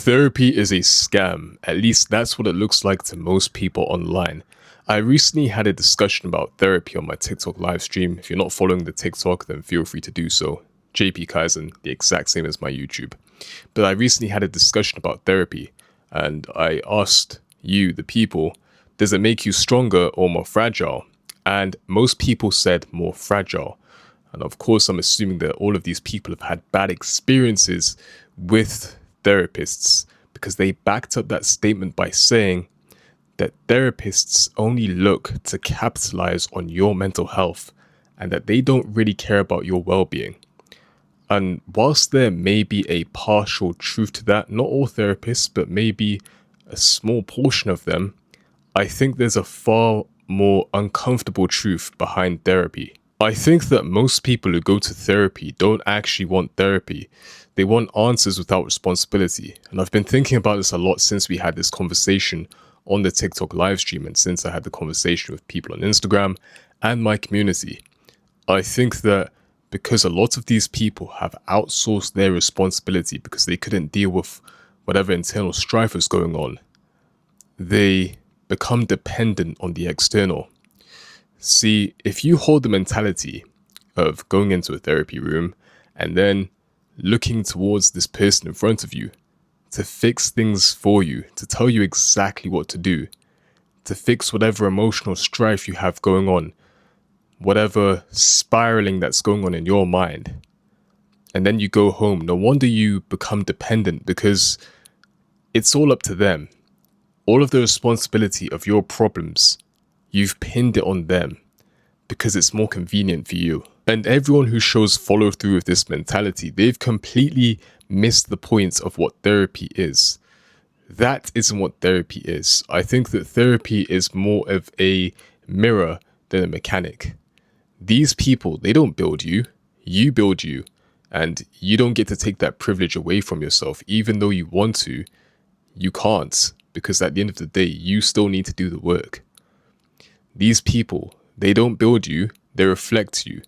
Therapy is a scam. At least that's what it looks like to most people online. I recently had a discussion about therapy on my TikTok live stream. If you're not following the TikTok, then feel free to do so. JP Kaizen, the exact same as my YouTube. But I recently had a discussion about therapy, and I asked you, the people, does it make you stronger or more fragile? And most people said more fragile. And of course, I'm assuming that all of these people have had bad experiences with therapists because they backed up that statement by saying that therapists only look to capitalize on your mental health and that they don't really care about your well-being. And whilst there may be a partial truth to that, not all therapists, but maybe a small portion of them, I think there's a far more uncomfortable truth behind therapy. I think that most people who go to therapy don't actually want therapy. They want answers without responsibility. And I've been thinking about this a lot since we had this conversation on the TikTok live stream and since I had the conversation with people on Instagram and my community. I think that because a lot of these people have outsourced their responsibility because they couldn't deal with whatever internal strife was going on, they become dependent on the external. See, if you hold the mentality of going into a therapy room and then looking towards this person in front of you to fix things for you, to tell you exactly what to do, to fix whatever emotional strife you have going on, whatever spiraling that's going on in your mind, and then you go home, no wonder you become dependent because it's all up to them. All of the responsibility of your problems, you've pinned it on them because it's more convenient for you. And everyone who shows follow through with this mentality, they've completely missed the point of what therapy is. That isn't what therapy is. I think that therapy is more of a mirror than a mechanic. These people, they don't build you, you build you. And you don't get to take that privilege away from yourself. Even though you want to, you can't. Because at the end of the day, you still need to do the work. These people, they don't build you, they reflect you.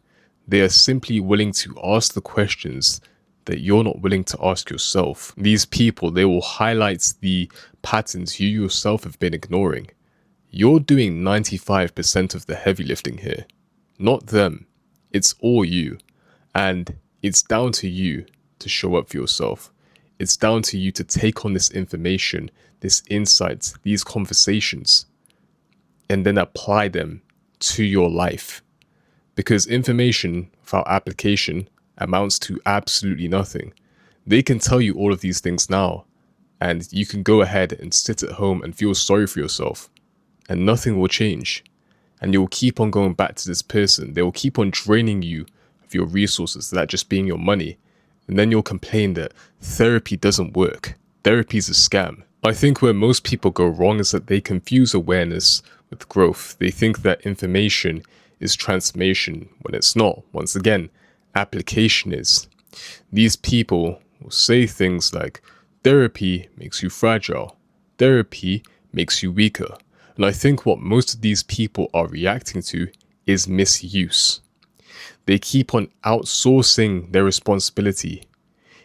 They are simply willing to ask the questions that you're not willing to ask yourself. These people, they will highlight the patterns you yourself have been ignoring. You're doing 95% of the heavy lifting here, not them. It's all you. And it's down to you to show up for yourself. It's down to you to take on this information, this insights, these conversations, and then apply them to your life. Because information without application amounts to absolutely nothing. They can tell you all of these things now, and you can go ahead and sit at home and feel sorry for yourself, and nothing will change. And you'll keep on going back to this person. They will keep on draining you of your resources, that just being your money. And then you'll complain that therapy doesn't work. Therapy is a scam. I think where most people go wrong is that they confuse awareness with growth. They think that information is transformation when it's not. Once again, application is. These people will say things like, therapy makes you fragile. Therapy makes you weaker. And I think what most of these people are reacting to is misuse. They keep on outsourcing their responsibility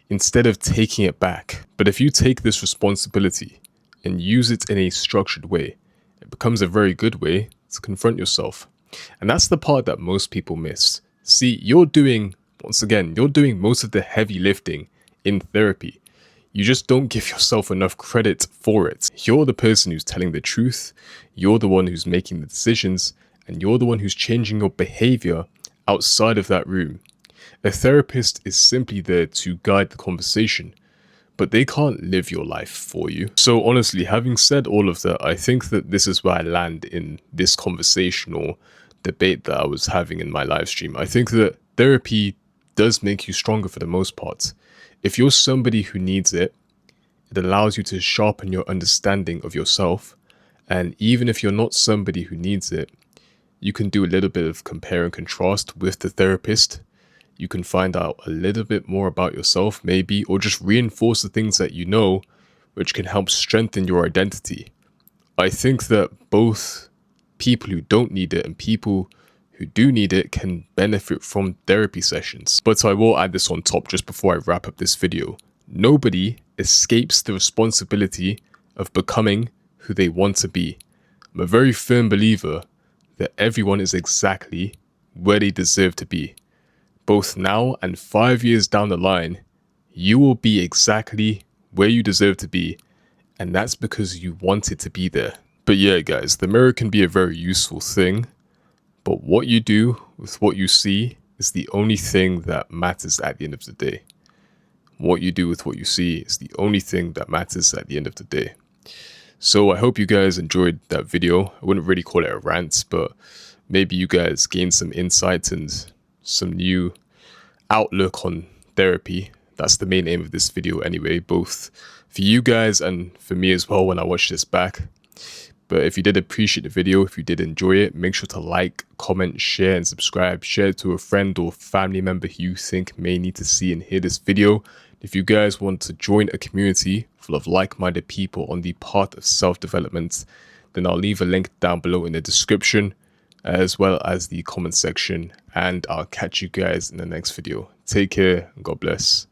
instead of taking it back. But if you take this responsibility and use it in a structured way, it becomes a very good way to confront yourself. And that's the part that most people miss. See, you're doing most of the heavy lifting in therapy. You just don't give yourself enough credit for it. You're the person who's telling the truth. You're the one who's making the decisions. And you're the one who's changing your behavior outside of that room. A therapist is simply there to guide the conversation, but they can't live your life for you. So honestly, having said all of that, I think that this is where I land in this conversational debate that I was having in my live stream. I think that therapy does make you stronger for the most part. If you're somebody who needs it, it allows you to sharpen your understanding of yourself. And even if you're not somebody who needs it, you can do a little bit of compare and contrast with the therapist. You can find out a little bit more about yourself, maybe, or just reinforce the things that you know, which can help strengthen your identity. I think that both people who don't need it and people who do need it can benefit from therapy sessions. But I will add this on top just before I wrap up this video. Nobody escapes the responsibility of becoming who they want to be. I'm a very firm believer that everyone is exactly where they deserve to be. Both now and 5 years down the line, you will be exactly where you deserve to be, and that's because you wanted to be there. But yeah, guys, the mirror can be a very useful thing, but what you do with what you see is the only thing that matters at the end of the day. What you do with what you see is the only thing that matters at the end of the day. So I hope you guys enjoyed that video. I wouldn't really call it a rant, but maybe you guys gained some insight and some new outlook on therapy. That's the main aim of this video anyway, both for you guys and for me as well when I watch this back. But if you did appreciate the video, if you did enjoy it, make sure to like, comment, share, and subscribe. Share it to a friend or family member who you think may need to see and hear this video. If you guys want to join a community full of like-minded people on the path of self-development, then I'll leave a link down below in the description, as well as the comment section. And I'll catch you guys in the next video. Take care and God bless.